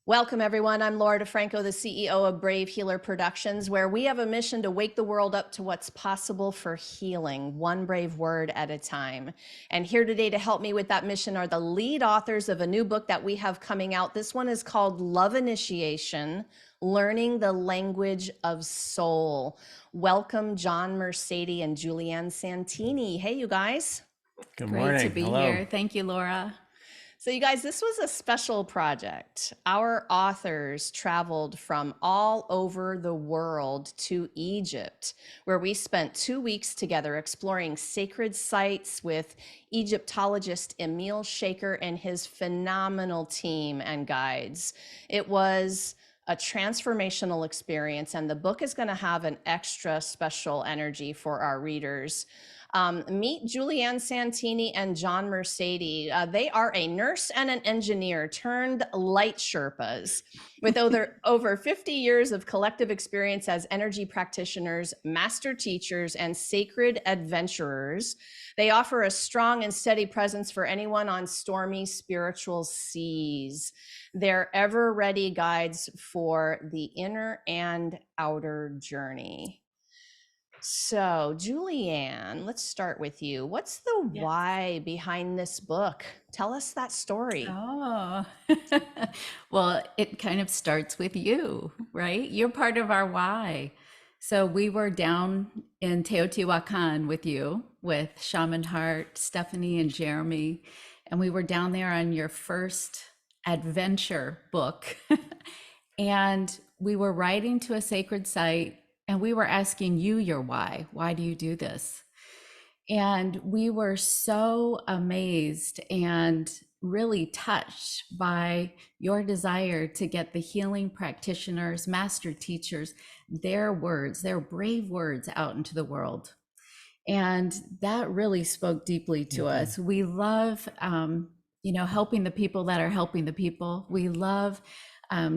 Welcome, everyone. I'm Laura DeFranco, the CEO of Brave Healer Productions, where we have a mission to wake the world up to what's possible for healing, one brave word at a time. And here today to help me with that mission are the lead authors of a new book that we have coming out. This one is called Love Initiation, Learning the Language of Soul. Welcome, John Mercedes and Julianne Santini. Hey, you guys. Good Great to morning. be Hello. here. Thank you, Laura. So, you guys, this was a special project. Our authors traveled from all over the world to Egypt, where we spent 2 weeks together exploring sacred sites with Egyptologist Emil Shaker and his phenomenal team and guides. It was a transformational experience, and the book is going to have an extra special energy for our readers. Meet Julianne Santini and John Mercedes. They are a nurse and an engineer turned light Sherpas with over 50 years of collective experience as energy practitioners, master teachers, and sacred adventurers. They offer a strong and steady presence for anyone on stormy spiritual seas. They're ever ready guides for the inner and outer journey. So, Julianne, let's start with you. What's the Yes. why behind this book? Tell us that story. Oh, well, it kind of starts with you, right? You're part of our why. So we were down in Teotihuacan with you, with Shaman Hart, Stephanie, and Jeremy. And we were down there on your first adventure book. And we were writing to a sacred site, and we were asking you your why. Why do you do this? And we were so amazed and really touched by your desire to get the healing practitioners, master teachers, their words, their brave words out into the world. And that really spoke deeply to us. We love, helping the people that are helping the people. We love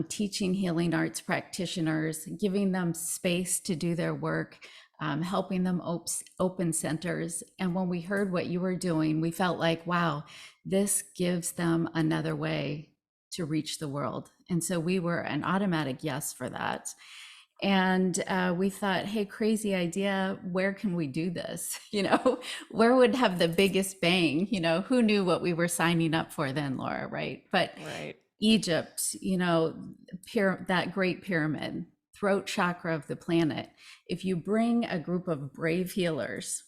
teaching healing arts practitioners, giving them space to do their work, helping them open centers. And when we heard what you were doing, we felt like, wow, this gives them another way to reach the world. And so we were an automatic yes for that. And we thought, hey, crazy idea. Where can we do this? Where would have the biggest bang? Who knew what we were signing up for then, Laura, right? But Right. Egypt, that great pyramid, throat chakra of the planet. If you bring a group of brave healers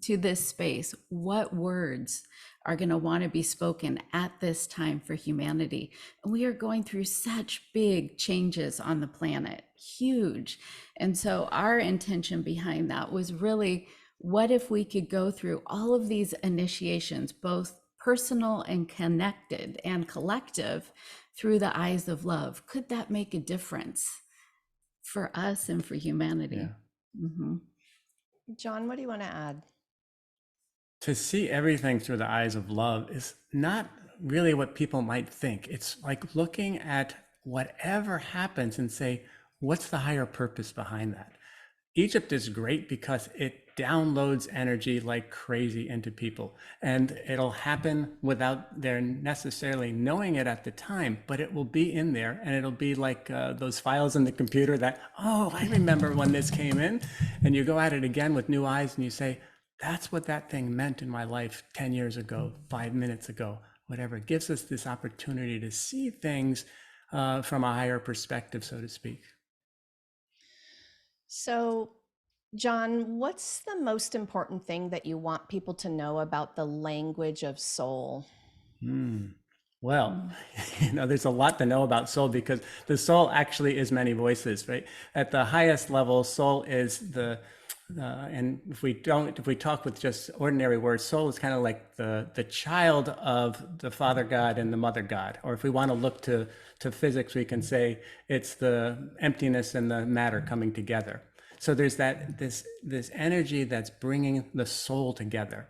to this space, what words are going to want to be spoken at this time for humanity? And we are going through such big changes on the planet, huge. And so our intention behind that was really, what if we could go through all of these initiations, both personal and connected and collective, through the eyes of love? Could that make a difference for us and for humanity? Yeah. Mm-hmm. John, what do you want to add? To see everything through the eyes of love is not really what people might think. It's like looking at whatever happens and say, what's the higher purpose behind that? Egypt is great because it downloads energy like crazy into people, and it'll happen without their necessarily knowing it at the time, but it will be in there, and it'll be like those files in the computer that, oh, I remember when this came in, and you go at it again with new eyes and you say, that's what that thing meant in my life 10 years ago, 5 minutes ago, whatever. It gives us this opportunity to see things from a higher perspective, so to speak. So, John, what's the most important thing that you want people to know about the language of soul? Well, there's a lot to know about soul because the soul actually is many voices, right? At the highest level, soul is and if we talk with just ordinary words, soul is kind of like the child of the Father God and the Mother God. Or if we want to look to physics, we can say it's the emptiness and the matter coming together. So there's this energy that's bringing the soul together,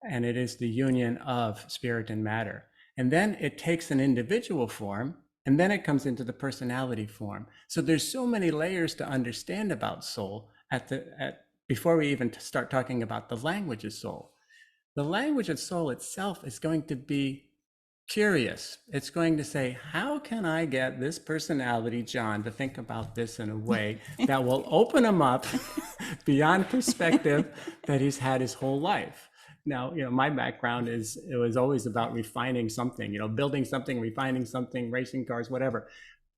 and it is the union of spirit and matter. And then it takes an individual form, and then it comes into the personality form. So there's so many layers to understand about soul before we even start talking about the language of soul. The language of soul itself is going to be curious. It's going to say, how can I get this personality, John, to think about this in a way that will open him up beyond perspective that he's had his whole life? Now, my background it was always about refining something, building something, refining something, racing cars, whatever.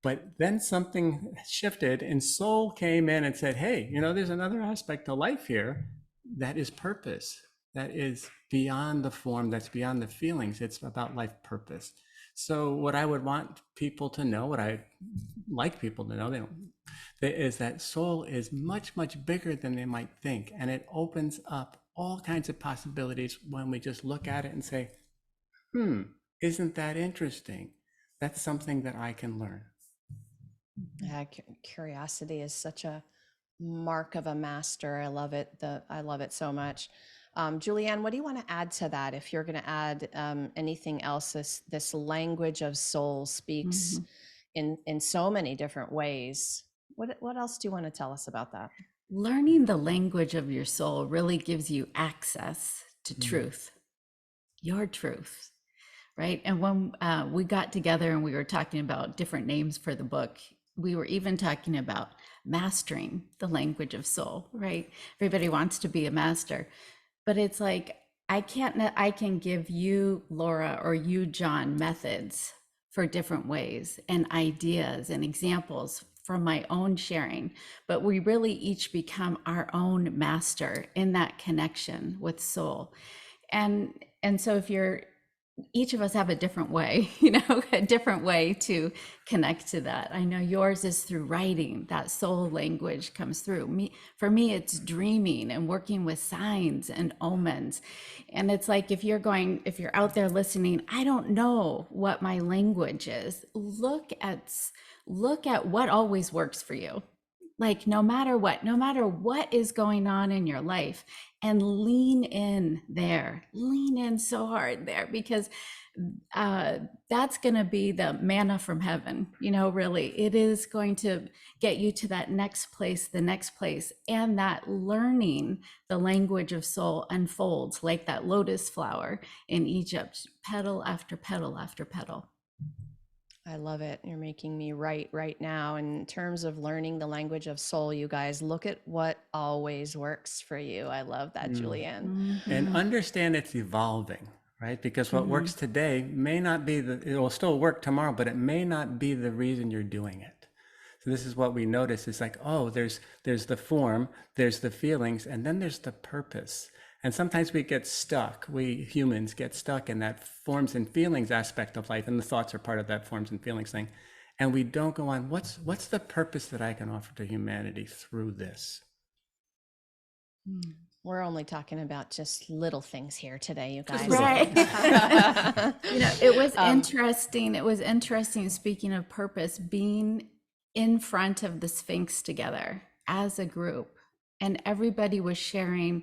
But then something shifted and soul came in and said, hey, there's another aspect to life here that is purpose, that is beyond the form, that's beyond the feelings. It's about life purpose. So what I would want people to know, what I like people to know, is that soul is much, much bigger than they might think. And it opens up all kinds of possibilities when we just look at it and say, isn't that interesting? That's something that I can learn. Yeah, curiosity is such a mark of a master. I love it. I love it so much. Julianne, what do you want to add to that? If you're going to add anything else, this language of soul speaks in so many different ways. What else do you want to tell us about that? Learning the language of your soul really gives you access to truth, your truth, right? And when we got together and we were talking about different names for the book, we were even talking about mastering the language of soul, right? Everybody wants to be a master, but it's like, I can give you, Laura, or you, John, methods for different ways and ideas and examples from my own sharing, but we really each become our own master in that connection with soul. And so if you're, each of us have a different way, a different way to connect to that. I know yours is through writing, that soul language comes through. For me, it's dreaming and working with signs and omens. And it's like, if you're out there listening, I don't know what my language is. Look at what always works for you. Like no matter what is going on in your life, and lean in so hard there, because that's going to be the manna from heaven. Really, it is going to get you to that next place, the next place. And that learning the language of soul unfolds like that lotus flower in Egypt, petal after petal after petal. I love it. You're making me write right now. In terms of learning the language of soul, you guys, look at what always works for you. I love that, Julianne. And understand it's evolving, right? Because what works today may not be it will still work tomorrow, but it may not be the reason you're doing it. So this is what we notice. It's like, oh, there's the form, there's the feelings, and then there's the purpose. And sometimes we humans get stuck in that forms and feelings aspect of life, and the thoughts are part of that forms and feelings thing. And we don't go on, what's the purpose that I can offer to humanity through this? We're only talking about just little things here today, you guys. Right. It was interesting. It was interesting, speaking of purpose, being in front of the Sphinx together as a group, and everybody was sharing,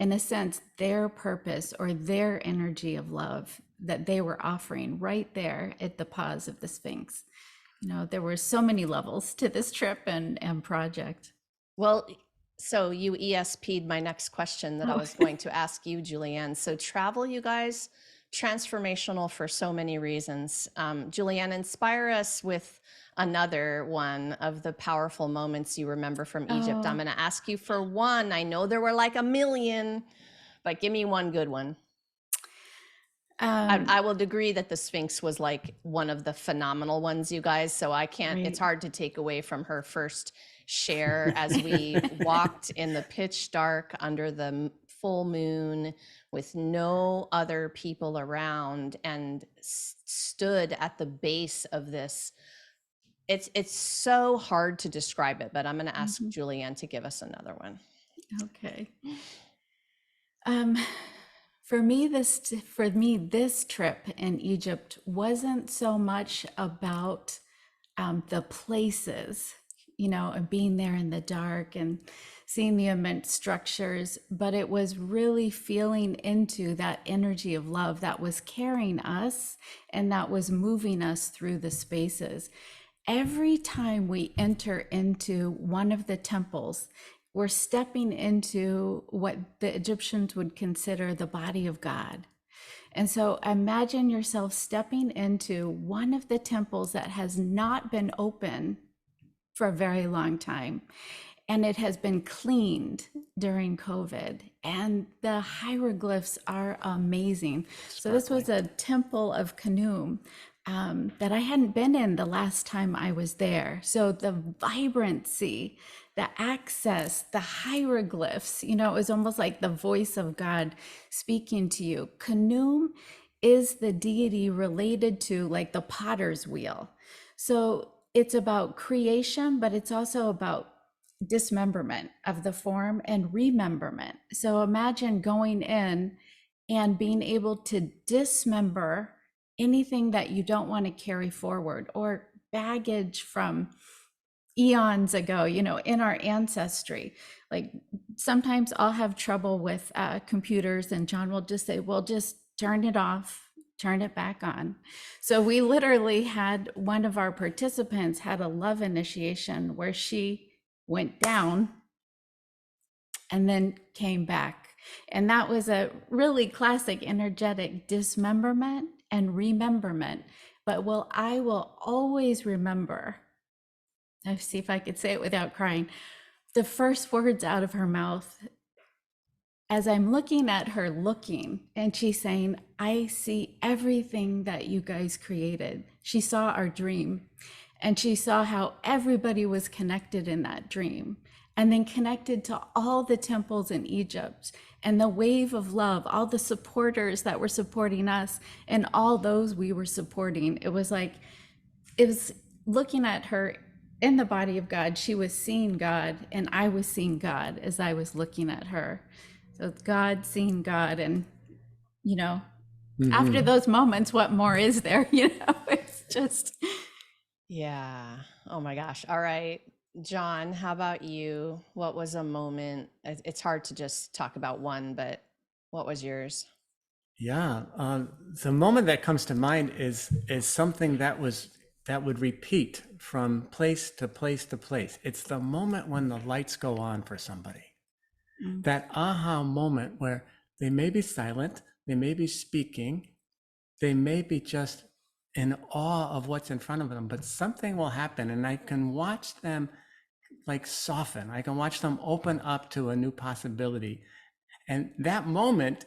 in a sense, their purpose or their energy of love that they were offering right there at the paws of the Sphinx. There were so many levels to this trip and project. Well, so you ESP'd my next question that I was going to ask you, Julianne. So travel, you guys, transformational for so many reasons. Julianne, inspire us with another one of the powerful moments you remember from Egypt. I'm going to ask you for one. I know there were like a million, but give me one good one. I will agree that the Sphinx was like one of the phenomenal ones, you guys. So I can't, it's hard to take away from her first share as we walked in the pitch dark under the full moon with no other people around and stood at the base of this. It's so hard to describe it, but I'm going to ask Julianne to give us another one. Okay. For me, this trip in Egypt wasn't so much about the places, and being there in the dark and seeing the immense structures, but it was really feeling into that energy of love that was carrying us and that was moving us through the spaces. Every time we enter into one of the temples, we're stepping into what the Egyptians would consider the body of God. And so imagine yourself stepping into one of the temples that has not been open for a very long time. And it has been cleaned during COVID. And the hieroglyphs are amazing. So this was Sparkling. a temple of Khnum that I hadn't been in the last time I was there. So the vibrancy, the access, the hieroglyphs, you know, it was almost like the voice of God speaking to you. Khnum is the deity related to like the potter's wheel. So it's about creation, but it's also about dismemberment of the form and rememberment. So imagine going in and being able to dismember anything that you don't want to carry forward or baggage from eons ago, you know, in our ancestry. Like sometimes I'll have trouble with computers, and John will just say, well, just turn it off, turn it back on. So we literally had one of our participants had a love initiation where she went down and then came back. And that was a really classic energetic dismemberment and rememberment. But I will always remember, let's see if I could say it without crying, the first words out of her mouth as I'm looking at her looking, and she's saying, I see everything that you guys created. She saw our dream, and she saw how everybody was connected in that dream, and then connected to all the temples in Egypt and the wave of love, all the supporters that were supporting us and all those we were supporting. It was like, it was looking at her in the body of God. She was seeing God, and I was seeing God as I was looking at her. So it's God seeing God. And, you know, after those moments, what more is there? You know, it's just. Yeah. Oh my gosh. All right. John, how about you? What was a moment? It's hard to just talk about one, but what was yours? Yeah, the moment that comes to mind is something that would repeat from place to place to place. It's the moment when the lights go on for somebody. Mm. That aha moment where they may be silent, they may be speaking, they may be just in awe of what's in front of them, but something will happen, and I can watch them like soften. I can watch them open up to a new possibility. And that moment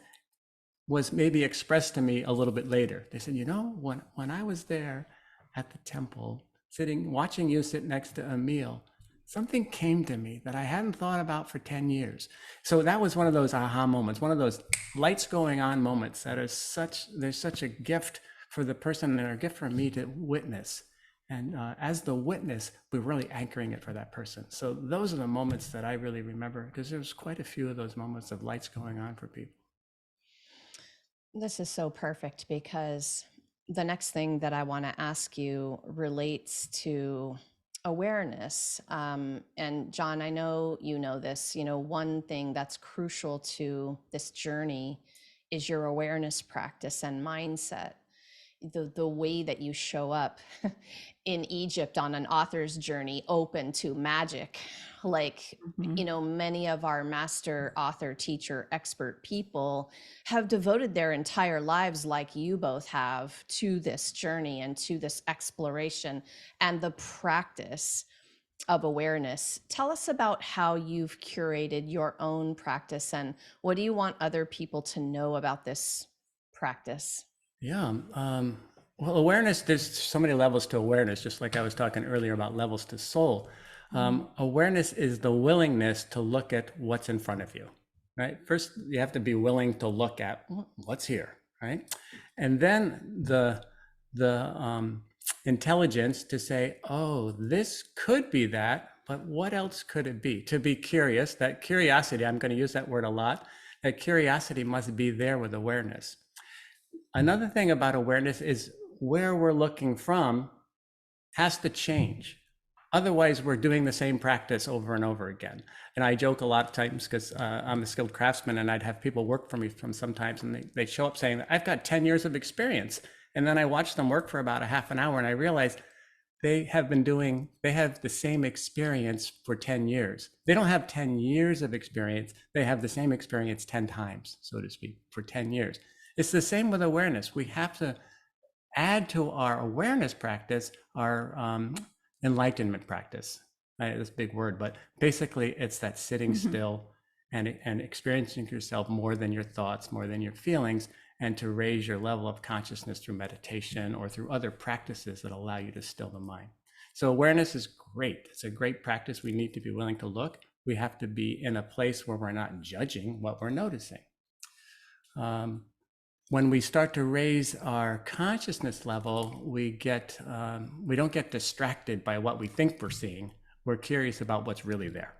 was maybe expressed to me a little bit later. They said, you know, when I was there at the temple, sitting, watching you sit next to a meal, something came to me that I hadn't thought about for 10 years. So that was one of those aha moments, one of those lights going on moments that are there's such a gift for the person and a gift for me to witness. And as the witness, we're really anchoring it for that person. So those are the moments that I really remember, because there's quite a few of those moments of lights going on for people. This is so perfect because the next thing that I want to ask you relates to awareness. And John, I know you know this. You know, one thing that's crucial to this journey is your awareness practice and mindset. The way that you show up in Egypt on an author's journey open to magic, like, Mhm. you know, many of our master author teacher expert people have devoted their entire lives, like you both have, to this journey and to this exploration and the practice of awareness. Tell us about how you've curated your own practice, and what do you want other people to know about this practice? Yeah. Well, awareness, there's so many levels to awareness, just like I was talking earlier about levels to soul. Mhm. Awareness is the willingness to look at what's in front of you, right? First, you have to be willing to look at what's here, right? And then the intelligence to say, oh, this could be that, but what else could it be? To be curious, that curiosity, I'm going to use that word a lot, that curiosity must be there with awareness. Another thing about awareness is where we're looking from has to change. Otherwise, we're doing the same practice over and over again. And I joke a lot of times because I'm a skilled craftsman, and I'd have people work for me from sometimes, and they show up saying, I've got 10 years of experience. And then I watch them work for about a half an hour, and I realize they have the same experience for 10 years. They don't have 10 years of experience. They have the same experience 10 times, so to speak, for 10 years. It's the same with awareness. We have to add to our awareness practice our enlightenment practice. Right? That's a big word, but basically it's that sitting Mhm. still and experiencing yourself more than your thoughts, more than your feelings, and to raise your level of consciousness through meditation or through other practices that allow you to still the mind. So awareness is great. It's a great practice. We need to be willing to look. We have to be in a place where we're not judging what we're noticing. When we start to raise our consciousness level, we don't get distracted by what we think we're seeing. We're curious about what's really there.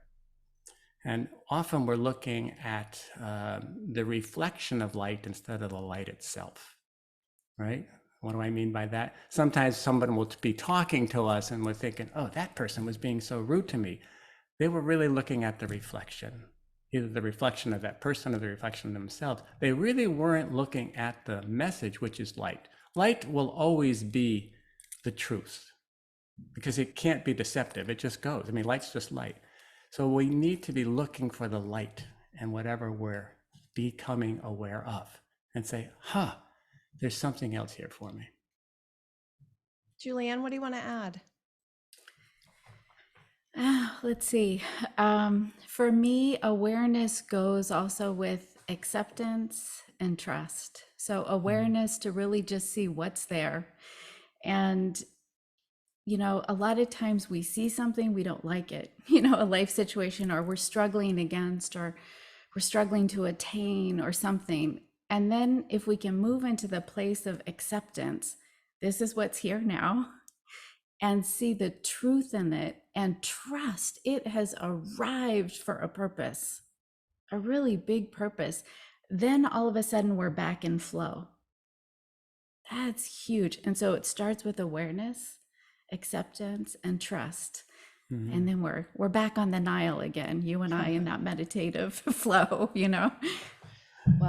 And often we're looking at the reflection of light instead of the light itself, right? What do I mean by that? Sometimes someone will be talking to us and we're thinking, oh, that person was being so rude to me. They were really looking at the reflection, either the reflection of that person or the reflection of themselves. They really weren't looking at the message, which is light. Light will always be the truth because it can't be deceptive. It just goes. I mean, light's just light. So we need to be looking for the light and whatever we're becoming aware of and say, huh, there's something else here for me. Julianne, what do you want to add? Let's see. For me, awareness goes also with acceptance and trust. So, awareness to really just see what's there. And, a lot of times we see something, we don't like it, a life situation, or we're struggling against, or we're struggling to attain, or something. And then if we can move into the place of acceptance, this is what's here now, and see the truth in it and trust it has arrived for a purpose, a really big purpose, then all of a sudden we're back in flow. That's huge. And so it starts with awareness, acceptance, and trust. And then we're back on the Nile again, you and I, in that meditative flow. Well,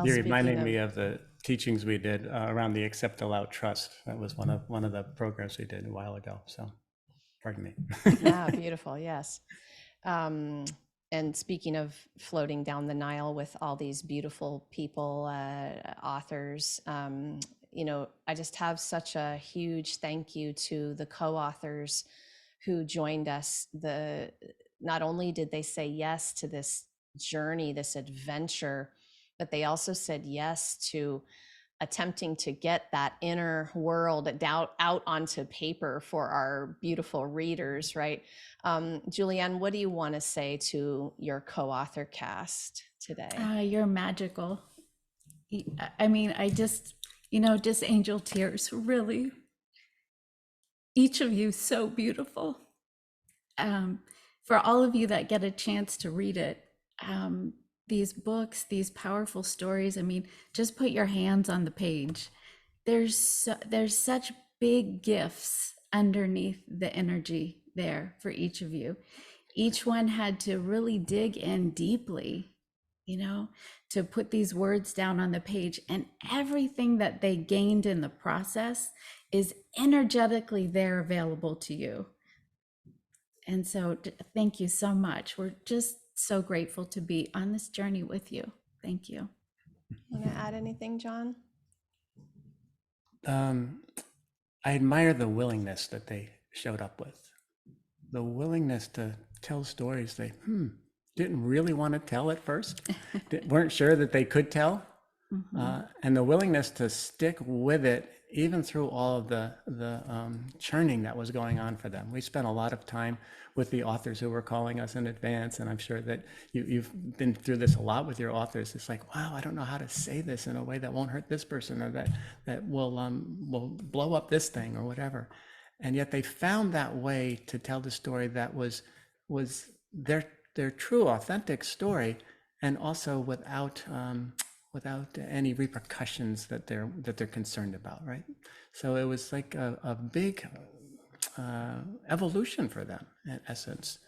You're speaking reminding of, me of the teachings we did around the accept, allow, trust. That was one of the programs we did a while ago. So, pardon me. yeah, beautiful. Yes. Um, and speaking of floating down the Nile with all these beautiful people, authors, I just have such a huge thank you to the co-authors who joined us. Not only did they say yes to this journey, this adventure, but they also said yes to attempting to get that inner world out onto paper for our beautiful readers, right? Julianne, what do you want to say to your co-author cast today? You're magical. I mean, I just, just angel tears, really. Each of you so beautiful. um, for all of you that get a chance to read it, these books, these powerful stories, I mean, just put your hands on the page. There's such big gifts underneath the energy there for each of you. Each one had to really dig in deeply, to put these words down on the page, and everything that they gained in the process is energetically there available to you. And so thank you so much. We're just so grateful to be on this journey with you. Thank you. Want to add anything, John? um, I admire the willingness that they showed up with, the willingness to tell stories they didn't really want to tell at first, weren't sure that they could tell, and the willingness to stick with it even through all of the churning that was going on for them. We spent a lot of time with the authors who were calling us in advance, and I'm sure that you've been through this a lot with your authors. It's like, wow, I don't know how to say this in a way that won't hurt this person, or that will blow up this thing, or whatever. And yet they found that way to tell the story that was their true, authentic story, and also without any repercussions that they're concerned about, right? So it was like a big evolution for them, in essence.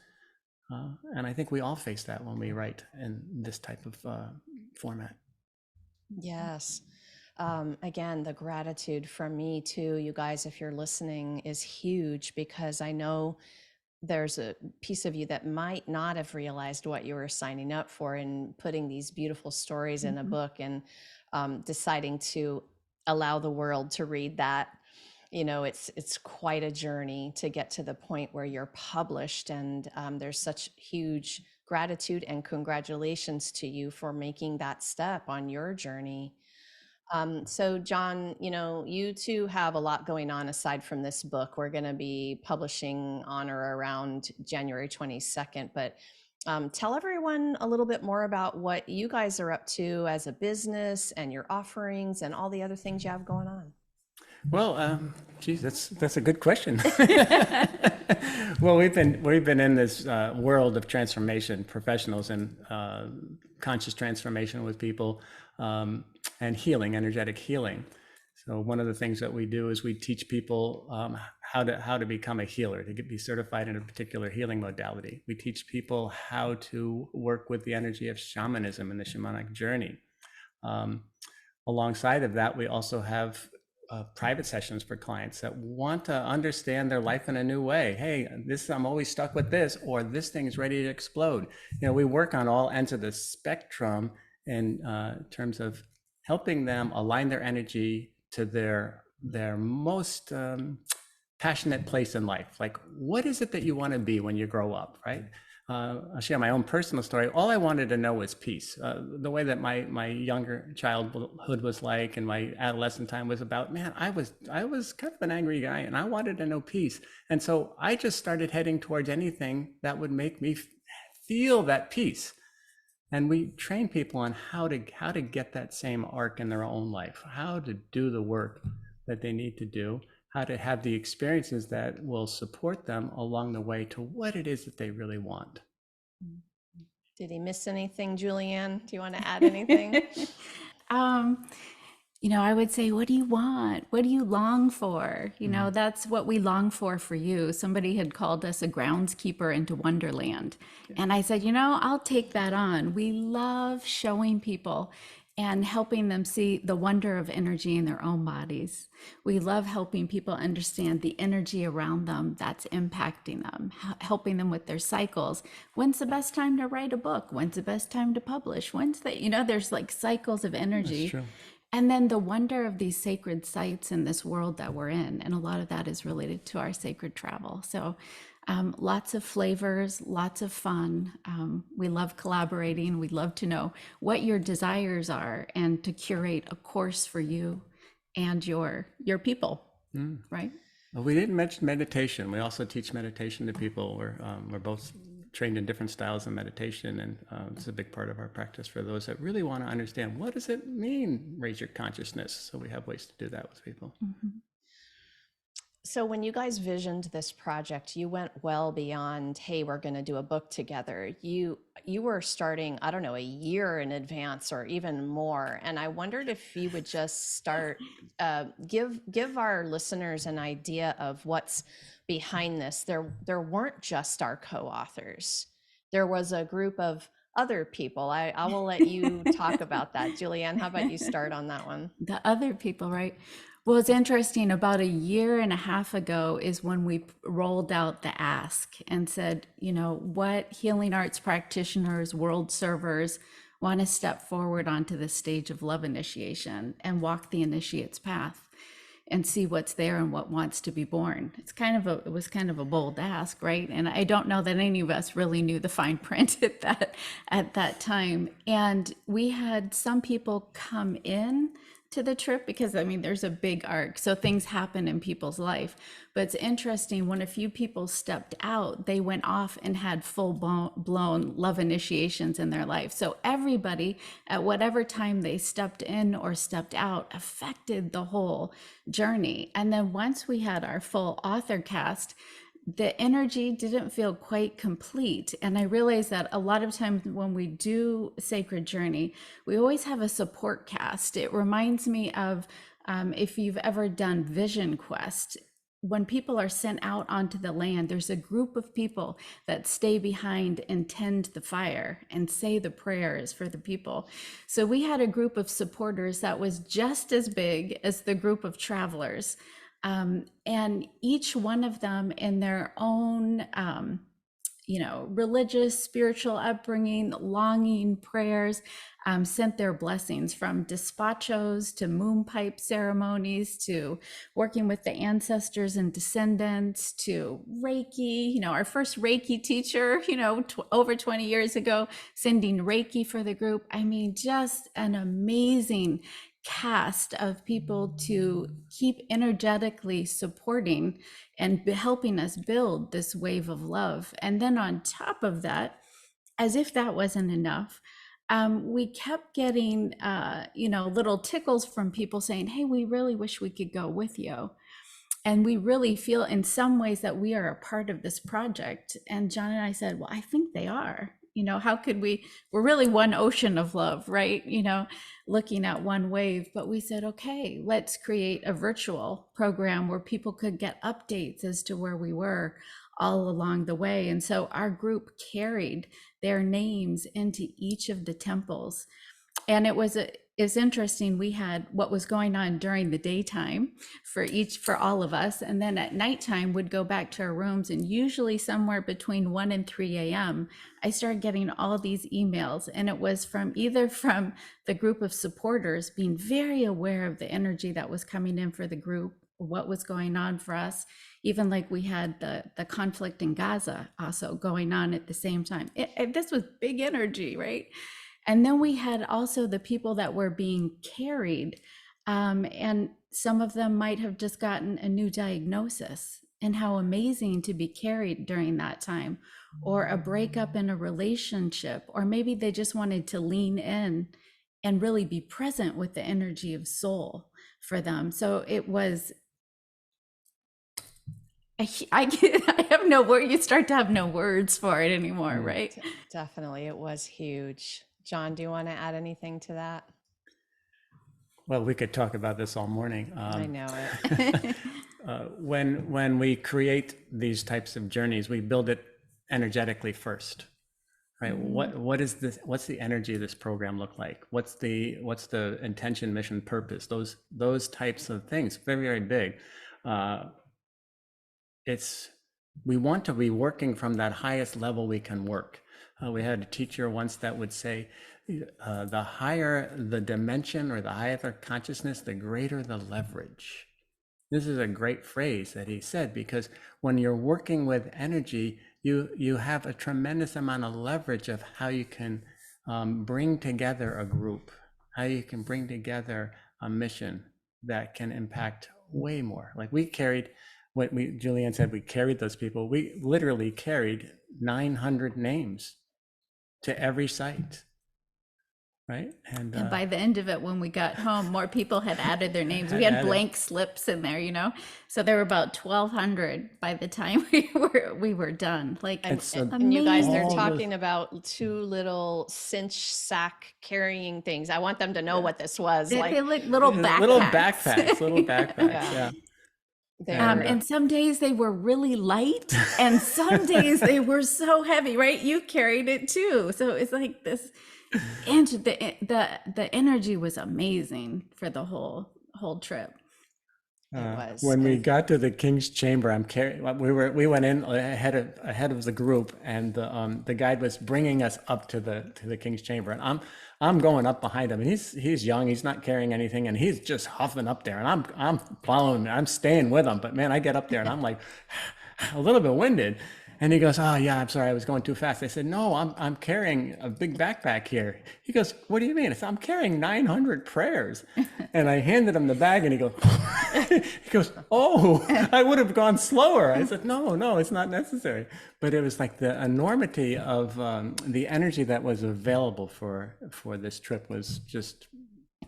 And I think we all face that when we write in this type of format. Yes. Again, the gratitude from me too, you guys, if you're listening, is huge because I know there's a piece of you that might not have realized what you were signing up for and putting these beautiful stories in a Mhm. book and deciding to allow the world to read that. You know, it's quite a journey to get to the point where you're published, and there's such huge gratitude and congratulations to you for making that step on your journey. So John, you know, you two have a lot going on aside from this book. We're going to be publishing on or around January 22nd, but tell everyone a little bit more about what you guys are up to as a business and your offerings and all the other things you have going on. Well, geez, that's a good question. Well, we've been in this world of transformation, professionals and conscious transformation with people, and healing, energetic healing. So one of the things that we do is we teach people how to become a healer, to be certified in a particular healing modality. We teach people how to work with the energy of shamanism and the shamanic journey. Um, Alongside of that, we also have private sessions for clients that want to understand their life in a new way. Hey, I'm always stuck with this, or this thing is ready to explode. You know, we work on all ends of the spectrum in terms of helping them align their energy to their most passionate place in life. Like, what is it that you want to be when you grow up, right? I'll share my own personal story. All I wanted to know was peace. The way that my younger childhood was like, and my adolescent time was about, man, I was kind of an angry guy, and I wanted to know peace. And so I just started heading towards anything that would make me feel that peace. And we train people on how to get that same arc in their own life, how to do the work that they need to do, how to have the experiences that will support them along the way to what it is that they really want. Did he miss anything, Julianne? Do you want to add anything? um, I would say, what do you want? What do you long for? That's what we long for you. Somebody had called us a groundskeeper into Wonderland. And I said, I'll take that on. We love showing people and helping them see the wonder of energy in their own bodies. We love helping people understand the energy around them that's impacting them, helping them with their cycles. When's the best time to write a book? When's the best time to publish? There's like cycles of That's energy. true. And then the wonder of these sacred sites in this world that we're in. And a lot of that is related to our sacred travel. So lots of flavors, lots of fun. We love collaborating. We love to know what your desires are and to curate a course for you and your people, right? Well, we didn't mention meditation. We also teach meditation to people. We're both trained in different styles of meditation, and it's a big part of our practice for those that really want to understand, what does it mean, raise your consciousness? So we have ways to do that with people. Mm-hmm. So when you guys visioned this project, you went well beyond, hey, we're going to do a book together. You were starting, I don't know, a year in advance or even more. And I wondered if you would just start, give our listeners an idea of what's behind this. There weren't just our co-authors. There was a group of other people. I will let you talk about that. Julianne, how about you start on that one? The other people, right? Well, it's interesting. About a year and a half ago is when we rolled out the ask and said, what healing arts practitioners, world servers want to step forward onto the stage of love initiation and walk the initiate's path and see what's there and what wants to be born. It was kind of a bold ask, right? And I don't know that any of us really knew the fine print at that time. And we had some people come in to the trip because there's a big arc, so things happen in people's life. But it's interesting, when a few people stepped out, they went off and had full blown love initiations in their life. So everybody at whatever time they stepped in or stepped out affected the whole journey. And then once we had our full author cast, the energy didn't feel quite complete. And I realized that a lot of times when we do Sacred Journey, we always have a support cast. It reminds me of if you've ever done Vision Quest. When people are sent out onto the land, there's a group of people that stay behind and tend the fire and say the prayers for the people. So we had a group of supporters that was just as big as the group of travelers. And each one of them in their own religious, spiritual upbringing, longing, prayers, sent their blessings, from despachos to moon pipe ceremonies to working with the ancestors and descendants to Reiki. Our first Reiki teacher, over 20 years ago, sending Reiki for the group. I mean, just an amazing cast of people to keep energetically supporting and helping us build this wave of love. And then on top of that, as if that wasn't enough, we kept getting, little tickles from people saying, "Hey, we really wish we could go with you." And we really feel in some ways that we are a part of this project. And John and I said, well, I think they are. How could we're really one ocean of love, right? Looking at one wave. But we said, okay, let's create a virtual program where people could get updates as to where we were all along the way. And so our group carried their names into each of the temples. And it's interesting. We had what was going on during the daytime for all of us. And then at nighttime would go back to our rooms, and usually somewhere between 1 and 3 a.m., I started getting all these emails, and it was from the group of supporters being very aware of the energy that was coming in for the group, what was going on for us. Even like we had the conflict in Gaza also going on at the same time. This was big energy, right? And then we had also the people that were being carried, and some of them might have just gotten a new diagnosis, and how amazing to be carried during that time, or a breakup in a relationship, or maybe they just wanted to lean in and really be present with the energy of soul for them. So it was, I have no word. You start to have no words for it anymore, right? Definitely. It was huge. John, do you want to add anything to that? Well, we could talk about this all morning. I know it. When we create these types of journeys, we build it energetically first, right? What is this? What's the energy of this program look like? What's the intention, mission, purpose? Those types of things, very, very big. We want to be working from that highest level we can work. We had a teacher once that would say, the higher the dimension or the higher the consciousness, the greater the leverage. This is a great phrase that he said, because when you're working with energy, you have a tremendous amount of leverage of how you can bring together a group, how you can bring together a mission that can impact way more. Like we carried, Julianne said, we carried those people. We literally carried 900 names to every site, right? And by the end of it, when we got home, more people had added their names. We had blank slips in there, so there were about 1,200 by the time we were done. Like, and you guys, they're talking about two little cinch sack carrying things. I want them to know what this was. They look little backpacks. Little backpacks. Yeah. And some days they were really light, and some days they were so heavy, right? You carried it too. So it's like this, and the energy was amazing for the whole trip. When we got to the King's Chamber, we went in ahead of the group, and the guide was bringing us up to the King's Chamber, and I'm going up behind him, and he's young, he's not carrying anything, and he's just huffing up there, and I'm following him, I'm staying with him. But man, I get up there and I'm like a little bit winded. And he goes, "Oh yeah, I'm sorry, I was going too fast." I said, "No, I'm carrying a big backpack here." He goes, "What do you mean?" I said, "I'm carrying 900 prayers." And I handed him the bag, and he goes, "Oh, I would have gone slower." I said, "No, it's not necessary." But it was like the enormity of the energy that was available for this trip was just,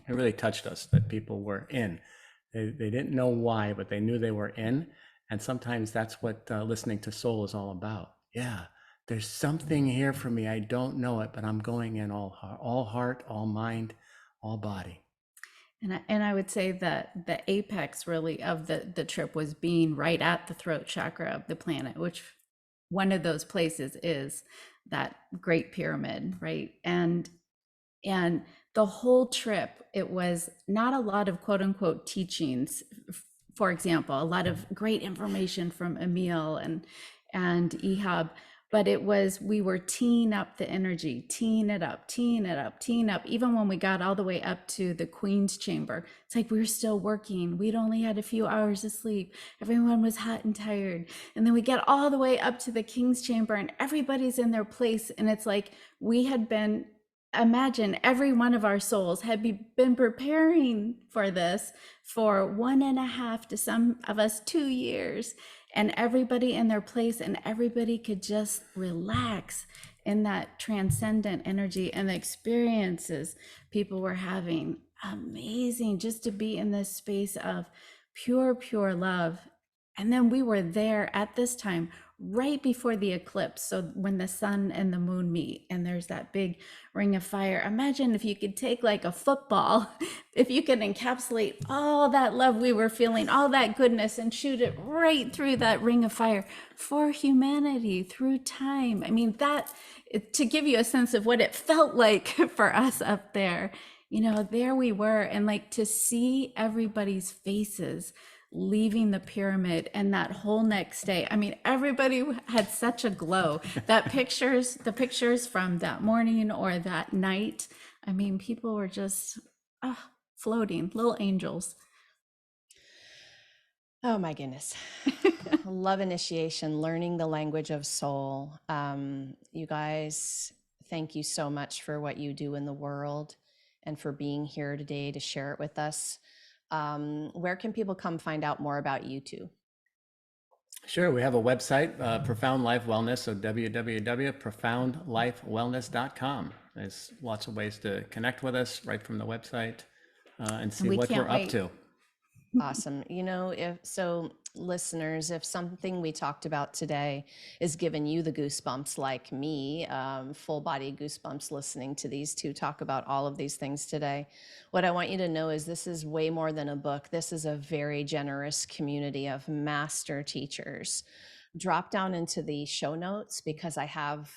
it really touched us that people were in. They didn't know why, but they knew they were in. And sometimes that's what listening to soul is all about. Yeah, there's something here for me. I don't know it, but I'm going in all heart, all mind, all body. And I would say that the apex really of the trip was being right at the throat chakra of the planet, which one of those places is that Great Pyramid, right? And the whole trip, it was not a lot of quote unquote teachings for example, a lot of great information from Emil and Ehab, but it was, we were teeing up the energy, teeing it up, teeing it up, teeing up. Even when we got all the way up to the Queen's chamber, it's like we were still working. We'd only had a few hours of sleep. Everyone was hot and tired. And then we get all the way up to the King's chamber and everybody's in their place. And it's like we had been, imagine every one of our souls had been preparing for this for 1.5 to some of us 2 years, and everybody in their place, and everybody could just relax in that transcendent energy and the experiences people were having. Amazing just to be in this space of pure love. And then we were there at this time right before the eclipse. So when the sun and the moon meet and there's that big ring of fire, imagine if you could take like a football, if you could encapsulate all that love we were feeling, all that goodness, and shoot it right through that ring of fire for humanity through time. I mean, that, to give you a sense of what it felt like for us up there, you know, there we were. And like to see everybody's faces leaving the pyramid and that whole next day, I mean, everybody had such a glow. That pictures, the pictures from that morning or that night, I mean, people were just floating, little angels. Oh my goodness. Love initiation, learning the language of soul. You guys, thank you so much for what you do in the world and for being here today to share it with us. Where can people come find out more about you two? Sure. We have a website, Profound Life Wellness, so www.profoundlifewellness.com. There's lots of ways to connect with us right from the website and see We what can't we're up wait. to. Awesome. You know, if so, listeners, if something we talked about today is giving you the goosebumps like me, full body goosebumps listening to these two talk about all of these things today, what I want you to know is this is way more than a book. This is a very generous community of master teachers. Drop down into the show notes because I have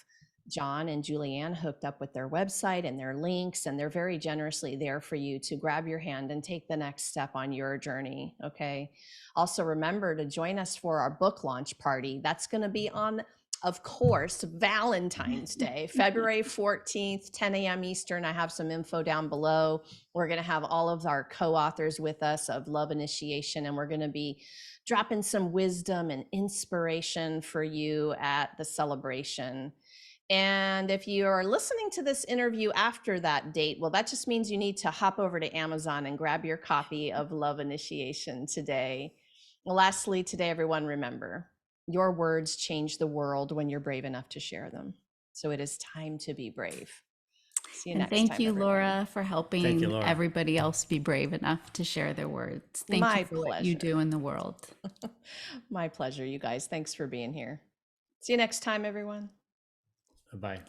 John and Julianne hooked up with their website and their links, and they're very generously there for you to grab your hand and take the next step on your journey. Okay. Also, remember to join us for our book launch party. That's going to be on, of course, Valentine's Day, February 14th, 10 a.m. Eastern. I have some info down below. We're going to have all of our co-authors with us of Love Initiation, and we're going to be dropping some wisdom and inspiration for you at the celebration. And if you are listening to this interview after that date, well, that just means you need to hop over to Amazon and grab your copy of Love Initiation today. Lastly, today, everyone, remember, your words change the world when you're brave enough to share them. So it is time to be brave. See you And next thank time, you, everyone. Laura, for Thank you, helping Laura. everybody else be brave enough to share their words. Thank My you for what you pleasure. do in the world. My pleasure, you guys. Thanks for being here. See you next time, everyone. Bye-bye.